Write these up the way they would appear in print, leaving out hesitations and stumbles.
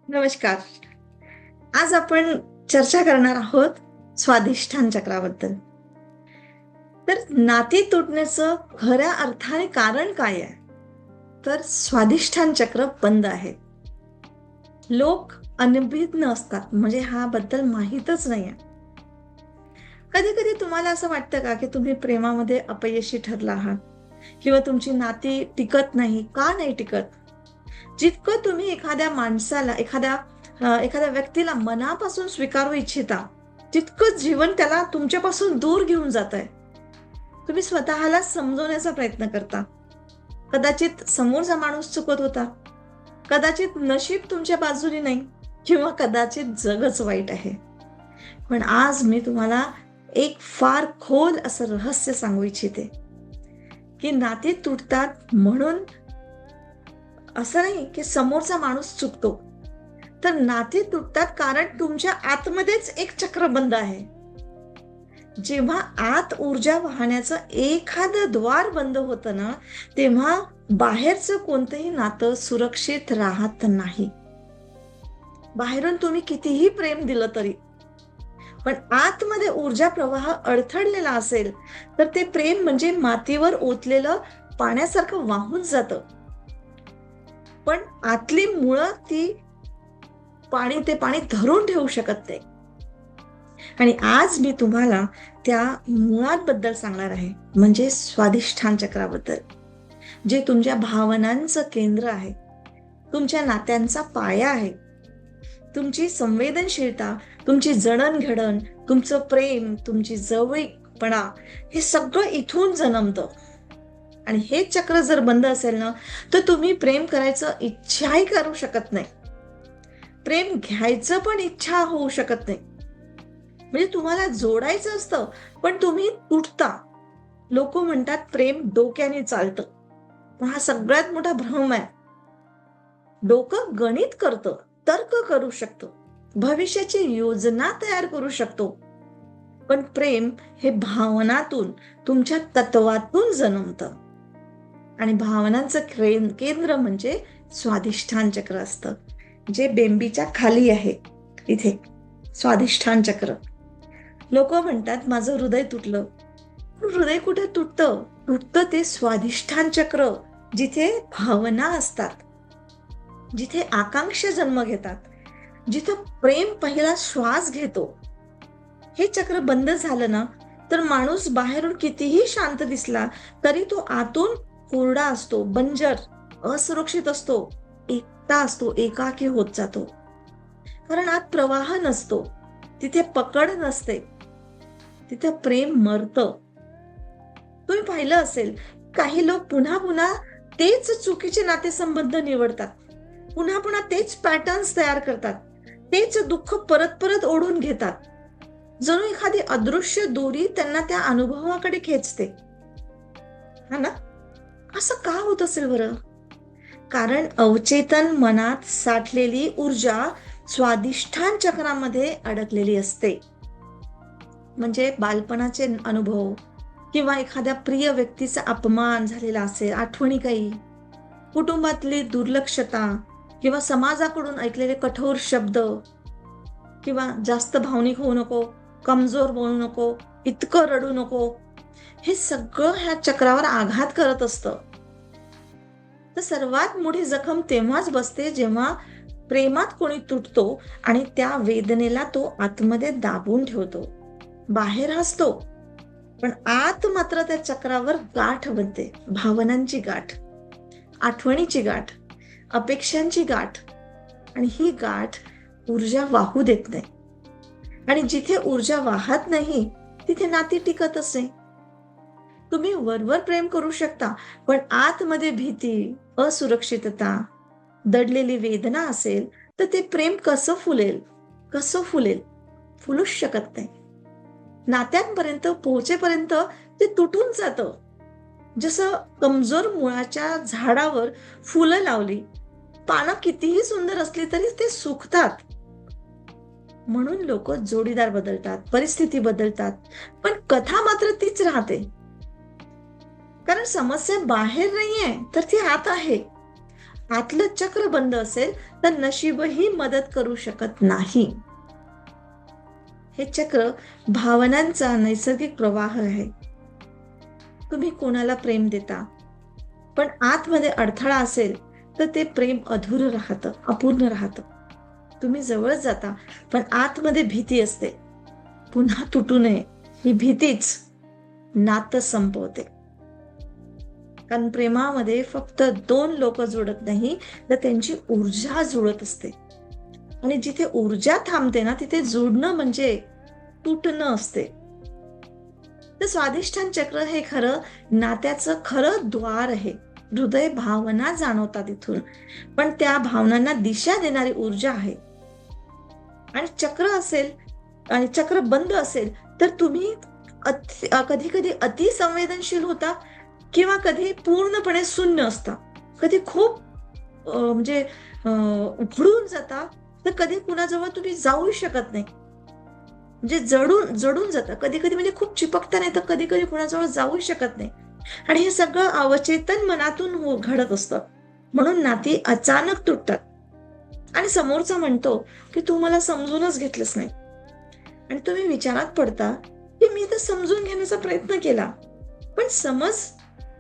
नमस्कार. आज आपण चर्चा करणार आहोत स्वाधिष्ठान चक्राबद्दल. तर नाती तुटण्याचं खऱ्या अर्थाने कारण काय आहे? तर स्वाधिष्ठान चक्र बंद आहे. लोक अनभिज्ञ असतात, म्हणजे हा बद्दल माहीतच नाहीये. कधी कधी तुम्हाला असं वाटतं का की तुम्ही प्रेमामध्ये अपयशी ठरला आहात किंवा तुमची नाती टिकत नाही? का नाही टिकत? जितकं तुम्ही एखाद्या माणसाला एखाद्या व्यक्तीला मनापासून स्वीकारू इच्छिता, तितकं जीवन त्याला तुमच्यापासून दूर घेऊन जात आहे. तुम्ही स्वतःला समजवण्याचा प्रयत्न करता. कदाचित समोरचा माणूस चुकत होता, कदाचित नशीब तुमच्या बाजूने नाही, किंवा कदाचित जगच वाईट आहे. पण आज मी तुम्हाला एक फार खोल असं रहस्य सांगू इच्छिते की नाती तुटतात म्हणून असं नाही की समोरचा माणूस चुकतो. तर नाती तुटतात कारण तुमच्या आतमध्येच एक चक्र बंद आहे. जेव्हा आत ऊर्जा वाहण्याचं एखादं द्वार बंद होतं ना, तेव्हा बाहेरचं कोणतंही नातं सुरक्षित राहत नाही. बाहेरून तुम्ही कितीही प्रेम दिलं तरी, पण आतमध्ये ऊर्जा प्रवाह अडथळलेला असेल तर ते प्रेम म्हणजे मातीवर ओतलेलं पाण्यासारखं वाहून जातं. पण आतली मुळं ते पाणी धरून ठेवू शकत नाही. आणि आज मी तुम्हाला त्या मुळांबद्दल सांगणार आहे, म्हणजे स्वाधिष्ठान चक्राबद्दल, जे तुमच्या भावनांचं केंद्र आहे, तुमच्या नात्यांचा पाया आहे. तुमची संवेदनशीलता, तुमची जडणघडण, तुमचं प्रेम, तुमची जवळीकपणा, हे सगळं इथून जन्मतं. आणि हे चक्र जर बंद असेल ना, तर तुम्ही प्रेम करायचं इच्छाही करू शकत नाही. प्रेम घ्यायचं पण इच्छा होऊ शकत नाही. म्हणजे तुम्हाला जोडायचं असतं, पण तुम्ही तुटता. लोक म्हणतात प्रेम डोक्याने चालतं, पण हा सगळ्यात मोठा भ्रम आहे. डोकं गणित करतं, तर्क करू शकतो, भविष्याची योजना तयार करू शकतो, पण प्रेम हे भावनातून, तुमच्या तत्वातून जन्मतं. आणि भावनांचं केंद्र म्हणजे स्वाधिष्ठान चक्र असतं, जे बेंबीच्या खाली आहे. इथे स्वाधिष्ठान चक्र. लोक म्हणतात माझं हृदय तुटलं. हृदय कुठे तुटतं ते स्वाधिष्ठान चक्र, जिथे भावना असतात, जिथे आकांक्षा जन्म घेतात, जिथे प्रेम पहिला श्वास घेतो. हे चक्र बंद झालं ना, तर माणूस बाहेरून कितीही शांत दिसला तरी तो आतून कोरडा असतो, बंजर, असुरक्षित असतो, एकटा असतो, एकाकी होत जातो. कारण आत प्रवाह नसतो, तिथे पकड नसते, तिथे प्रेम मरतं. तुम्ही पाहिलं असेल, काही लोक पुन्हा पुन्हा तेच चुकीचे नातेसंबंध निवडतात, पुन्हा पुन्हा तेच पॅटर्न्स तयार करतात, तेच दुःख परत परत ओढून घेतात. जणू एखादी अदृश्य दोरी त्यांना त्या अनुभवाकडे खेचते. हा ना? असं का होत असेल बरं? कारण अवचेतन मनात साठलेली ऊर्जा स्वाधिष्ठान चक्रामध्ये अडकलेली असते. म्हणजे बालपणाचे अनुभव, किंवा एखाद्या प्रिय व्यक्तीचा अपमान झालेला असेल, आठवणी काही, कुटुंबातली दुर्लक्षता, किंवा समाजाकडून ऐकलेले कठोर शब्द, किंवा जास्त भावनिक होऊ नको, कमजोर बोलू नको, इतकं रडू नको, हे सगळं ह्या चक्रावर आघात करत असतं. तर सर्वात मोठी जखम तेव्हाच बसते जेव्हा प्रेमात कोणी तुटतो आणि त्या वेदनेला तो आतमध्ये दाबून ठेवतो. बाहेर हसतो, पण आत मात्र त्या चक्रावर गाठ बनते. भावनांची गाठ, आठवणीची गाठ, अपेक्षांची गाठ. आणि ही गाठ ऊर्जा वाहू देत नाही. आणि जिथे ऊर्जा वाहत नाही, तिथे नाती टिकत असे. तुम्ही वरवर प्रेम करू शकता, पण आतमध्ये भीती, असुरक्षितता, दडलेली वेदना असेल, तर ते प्रेम कसं फुलेल? फुलूच शकत नाही. नात्यांपर्यंत पोहोचेपर्यंत ते तुटून जातं. जसं कमजोर मुळाच्या झाडावर फुलं लावली, पानं कितीही सुंदर असली तरी ते सुकतात. म्हणून लोक जोडीदार बदलतात, परिस्थिती बदलतात, पण कथा मात्र तीच राहते. कारण समस्या बाहेर नाहीये, तर ती आत आहे. आतलं चक्र बंद असेल तर नशीबही मदत करू शकत नाही. हे चक्र भावनांचा नैसर्गिक प्रवाह आहे. तुम्ही कोणाला प्रेम देता, पण आतमध्ये अडथळा असेल तर ते प्रेम अधुरं राहतं, अपूर्ण राहतं. तुम्ही जवळ जाता, पण आतमध्ये भीती असते, पुन्हा तुटू नये. ही भीतीच नातं संपवते. कारण प्रेमामध्ये फक्त दोन लोक जुळत नाही, तर त्यांची ऊर्जा जुळत असते. आणि जिथे ऊर्जा थांबते ना, तिथे जुळणं म्हणजे तुटणं असते. तर स्वाधिष्ठान चक्र हे खरं नात्याचं खरं द्वार आहे. हृदय भावना जाणवतात इथून, पण त्या भावनांना दिशा देणारी ऊर्जा आहे. आणि चक्र असेल आणि चक्र बंद असेल तर तुम्ही कधी कधी अतिसंवेदनशील होता, किंवा कधी पूर्णपणे शून्य असता. कधी खूप म्हणजे उघडून जाता, तर कधी कुणाजवळ तुम्ही जाऊ शकत नाही. म्हणजे जडून जातं. कधी कधी म्हणजे खूप चिपकता नाही, तर कधी कधी कुणाजवळ जाऊ शकत नाही. आणि हे सगळं अवचेतन मनातून घडत असतं. म्हणून नाती अचानक तुटतात आणि समोरचा म्हणतो की तू मला समजूनच घेतलंस नाही. आणि तुम्ही विचारात पडता की मी तर समजून घेण्याचा प्रयत्न केला, पण समज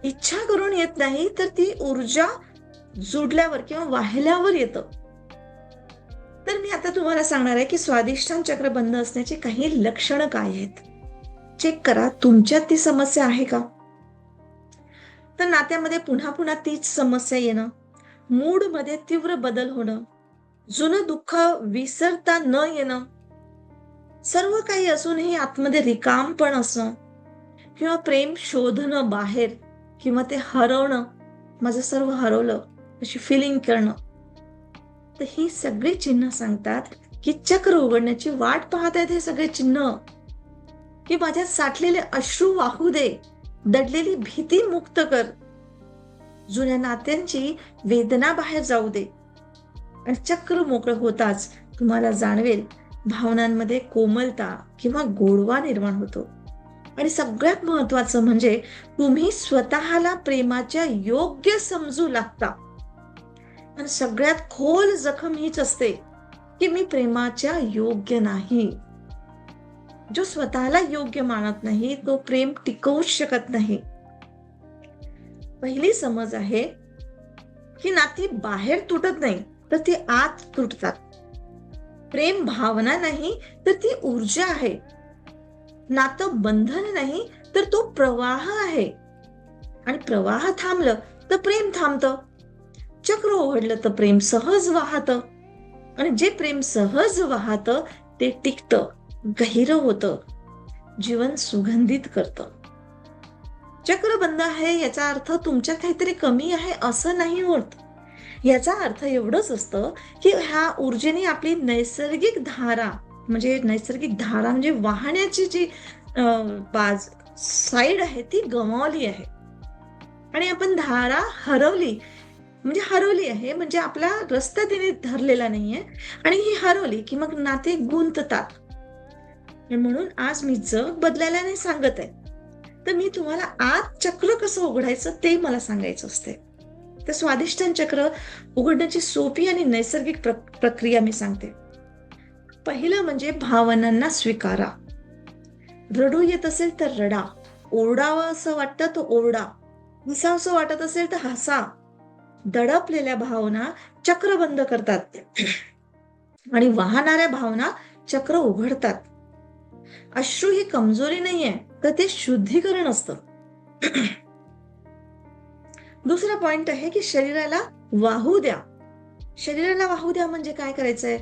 इच्छा करून येत नाही, तर ती ऊर्जा जुडल्यावर किंवा वाहिल्यावर येतं. तर मी आता तुम्हाला सांगणार आहे की स्वाधिष्ठान चक्र बंद असण्याची काही लक्षणं काय आहेत. चेक करा तुमच्यात ती समस्या आहे का. तर नात्यामध्ये पुन्हा पुन्हा तीच समस्या येणं, मूड मध्ये तीव्र बदल होणं, जुनं दुःख विसरता न येणं, सर्व काही असूनही आतमध्ये रिकामपण असणं, किंवा प्रेम शोधणं बाहेर, किंवा ते हरवणं, माझं सर्व हरवलं अशी फिलिंग करणं. तर ही सगळी चिन्ह सांगतात की चक्र उघडण्याची वाट पाहत आहेत. हे सगळे चिन्ह की माझ्यात साठलेले अश्रू वाहू दे, दडलेली भीती मुक्त कर, जुन्या नात्यांची वेदना बाहेर जाऊ दे. आणि चक्र मोकळं होताच तुम्हाला जाणवेल भावनांमध्ये कोमलता किंवा गोडवा निर्माण होतो. आणि सगळ्यात महत्वाचं म्हणजे तुम्ही स्वतःला प्रेमाच्या योग्य समजू लागता. आणि सगळ्यात खोल जखम हीच असते की मी प्रेमाच्या योग्य नाही. जो स्वतःला योग्य मानत नाही, तो प्रेम टिकवूच शकत नाही. पहिली समज आहे की नाती बाहेर तुटत नाही, तर ती आत तुटतात. प्रेम भावना नाही, तर ती ऊर्जा आहे. नातं बंधन नाही, तर तो प्रवाह आहे. आणि प्रवाह थांबलं तर प्रेम थांबतं. चक्र उघडलं तर प्रेम सहज वाहतं. आणि जे प्रेम सहज वाहतं ते टिकतं, गहिरं होतं, जीवन सुगंधित करतं. चक्र बंद आहे याचा अर्थ तुमच्यात काहीतरी कमी आहे असं नाही होत. याचा अर्थ एवढंच असतं की ह्या ऊर्जेने आपली नैसर्गिक धारा म्हणजे वाहण्याची जी साईड आहे ती गमावली आहे. आणि आपण धारा हरवली आहे, म्हणजे आपला रस्ता तिने धरलेला नाहीये. आणि ही हरवली की मग नाते गुंततात. म्हणून आज मी जग बदलायला नाही सांगत आहे, तर मी तुम्हाला आत चक्र कसं उघडायचं ते मला सांगायचं असते. तर स्वाधिष्ठान चक्र उघडण्याची सोपी आणि नैसर्गिक प्रक्रिया मी सांगते. पहिलं म्हणजे भावनांना स्वीकारा. रडू येत असेल तर रडा, ओरडावं असं वाटतं तर ओरडा, हसावंसं वाटत असेल तर हसा. दडपलेल्या भावना चक्र बंद करतात आणि वाहणाऱ्या भावना चक्र उघडतात. अश्रू ही कमजोरी नाहीये, तर ते शुद्धीकरण असतं. दुसरा पॉइंट आहे की शरीराला वाहू द्या. शरीराला वाहू द्या म्हणजे काय करायचंय,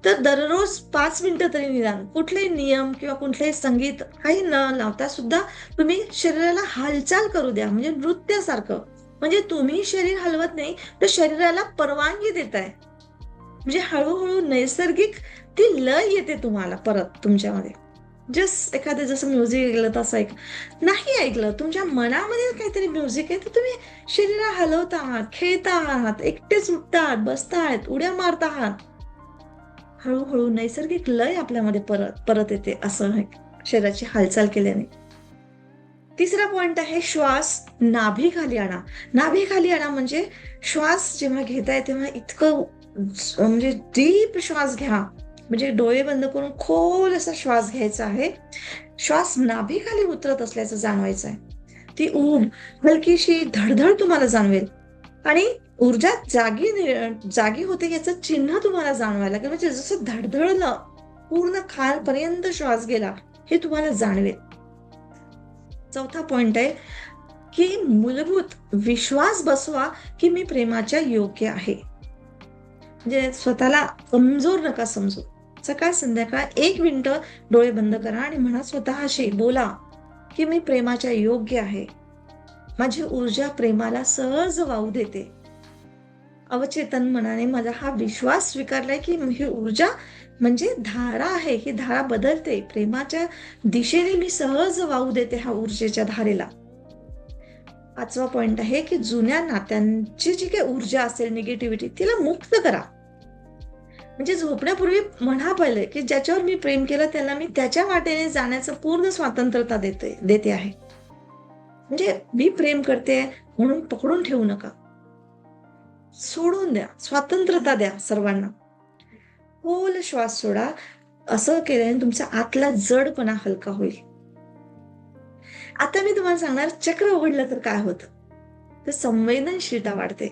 तर दररोज 5 मिनिटं तरी निदान कुठलेही नियम किंवा कुठलेही संगीत काही न लावता सुद्धा तुम्ही शरीराला हालचाल करू द्या. म्हणजे नृत्यासारखं. म्हणजे तुम्ही शरीर हलवत नाही, तर शरीराला परवानगी देताय. म्हणजे हळूहळू नैसर्गिक ती लय येते तुम्हाला परत तुमच्यामध्ये. एखादं जसं म्युझिक ऐकलं तसं नाही ऐकलं, तुमच्या मनामध्ये काहीतरी म्युझिक आहे, तर तुम्ही शरीर हलवता आहात, खेळता आहात, एकटेच उठतात, बसतायत, उड्या मारत आहात. हळूहळू नैसर्गिक लय आपल्यामध्ये परत येते असं शरीराची हालचाल केल्याने. तिसरा पॉइंट आहे श्वास नाभीखाली आणा. नाभीखाली आणा म्हणजे श्वास जेव्हा घेताय तेव्हा इतकं म्हणजे डीप श्वास घ्या, म्हणजे डोळे बंद करून खोल असा श्वास घ्यायचा आहे. श्वास नाभीखाली उतरत असल्याचं जाणवायचं आहे. ती ऊब, हलकीशी धडधड तुम्हाला जाणवेल आणि ऊर्जा जागी होते याचं चिन्ह तुम्हाला जाणवायला लागेल. म्हणजे जसं धडधडलं, पूर्ण खालपर्यंत श्वास गेला हे तुम्हाला जाणवेल. चौथा पॉइंट आहे की मूलभूत विश्वास बसवा की मी प्रेमाच्या योग्य आहे. म्हणजे स्वतःला कमजोर नका समजू. सकाळ संध्याकाळ 1 मिनिटं डोळे बंद करा आणि म्हणा, स्वतःशी बोला की मी प्रेमाच्या योग्य आहे. माझी ऊर्जा प्रेमाला सहज वाहू देते. अवचेतन मनाने माझा हा विश्वास स्वीकारलाय की ही ऊर्जा म्हणजे धारा आहे, ही धारा बदलते. प्रेमाच्या दिशेने मी सहज वाहू देते ह्या ऊर्जेच्या धारेला. 5वा पॉइंट आहे की जुन्या नात्यांची जी काही ऊर्जा असेल, निगेटिव्हिटी, तिला मुक्त करा. म्हणजे झोपण्यापूर्वी म्हणा पहिले की ज्याच्यावर मी प्रेम केलं त्याला मी त्याच्या वाटेने जाण्याचं पूर्ण स्वातंत्र्यता देते आहे. म्हणजे मी प्रेम करते म्हणून पकडून ठेवू नका, सोडून द्या, स्वातंत्र्यता द्या सर्वांना. खोल श्वास सोडा. असं केल्याने तुमचा आतला जडपणा हलका होईल. आता मी तुम्हाला सांगणार, चक्र उघडलं तर काय होतं. तर संवेदनशीलता वाढते,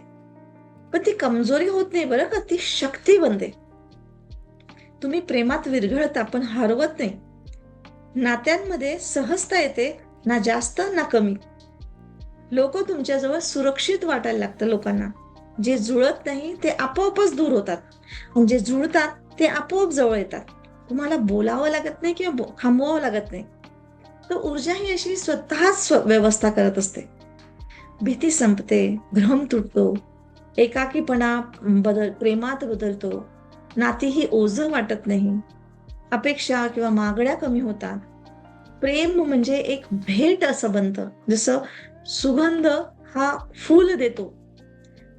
पण ती कमजोरी होत नाही बरं का, ती शक्ती बनते. तुम्ही प्रेमात विरघळता पण हरवत नाही. नात्यांमध्ये सहजता येते, ना जास्त ना कमी. लोक तुमच्याजवळ सुरक्षित वाटायला लागतं लोकांना. जे जुळत नाही ते आपोआपच दूर होतात, आणि जे जुळतात ते आपोआप जवळ येतात. तुम्हाला बोलावं लागत नाही किंवा थांबवावं लागत नाही. तर ऊर्जा ही अशी स्वतःच व्यवस्था करत असते. भीती संपते, भ्रम तुटतो, एकाकीपणा प्रेमात बदलतो. नाती ही ओझं वाटत नाही, अपेक्षा किंवा मागण्या कमी होतात. प्रेम म्हणजे एक भेट असं बनतं. जसं सुगंध हा फूल देतो,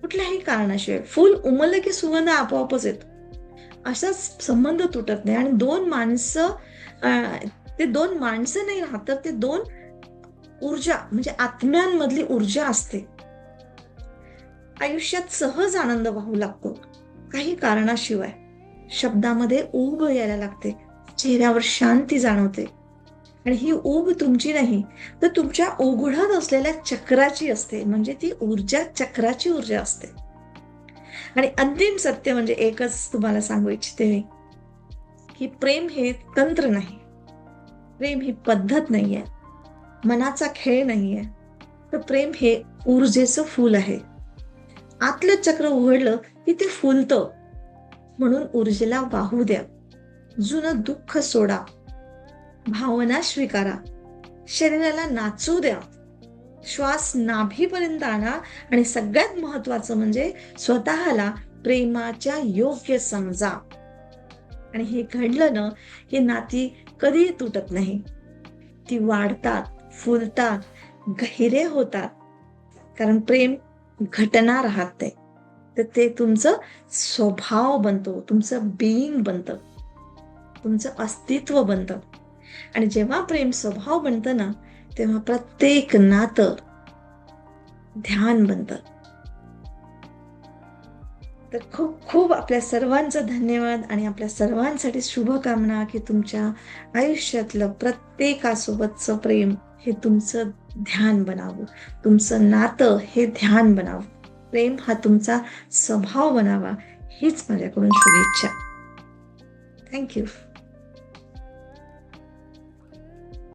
कुठल्याही कारणाशिवाय फूल उमललं की सुगंध आपोआपच येतो. असाच संबंध तुटत नाही. आणि ते दोन माणसं नाही राहत, तर ते 2 ऊर्जा म्हणजे आत्म्यांमधली ऊर्जा असते. आयुष्यात सहज आनंद वाहू लागतो काही कारणाशिवाय. शब्दामध्ये ऊब यायला लागते, चेहऱ्यावर शांती जाणवते. आणि ही ऊब तुमची नाही, तर तुमच्या उघडत असलेल्या चक्राची असते. म्हणजे ती ऊर्जा चक्राची ऊर्जा असते. आणि अंतिम सत्य म्हणजे एकच तुम्हाला सांगू इच्छिते मी, की प्रेम हे तंत्र नाही, प्रेम ही पद्धत नाहीये, मनाचा खेळ नाहीये. तर प्रेम हे ऊर्जेचं फूल आहे. आतलं चक्र उघडलं की ते फुलतं. म्हणून ऊर्जेला वाहू द्या. जुनं दुःख सोडा, भावना स्वीकारा, शरीराला नाचू द्या, श्वास नाभीपर्यंत आणा. आणि सगळ्यात महत्वाचं म्हणजे स्वतःला प्रेमाच्या योग्य समजा. आणि हे घडलं ना, ही नाती कधीही तुटत नाही. ती वाढतात, फुलतात, गहिरे होतात. कारण प्रेम घटना राहते, तर ते तुमचं स्वभाव बनतो, तुमचं बीइंग बनतं, तुमचं अस्तित्व बनतं. आणि जेव्हा प्रेम स्वभाव बनतं ना, तेव्हा प्रत्येक नातं ध्यान बनतं. तर खूप खूप आपल्या सर्वांचं धन्यवाद आणि आपल्या सर्वांसाठी शुभकामना की तुमच्या आयुष्यातलं प्रत्येकासोबतचं प्रेम हे तुमचं ध्यान बनावं, तुमचं नातं हे ध्यान बनावं, प्रेम हा तुमचा स्वभाव बनावा, हीच माझ्याकडून शुभेच्छा. थँक्यू.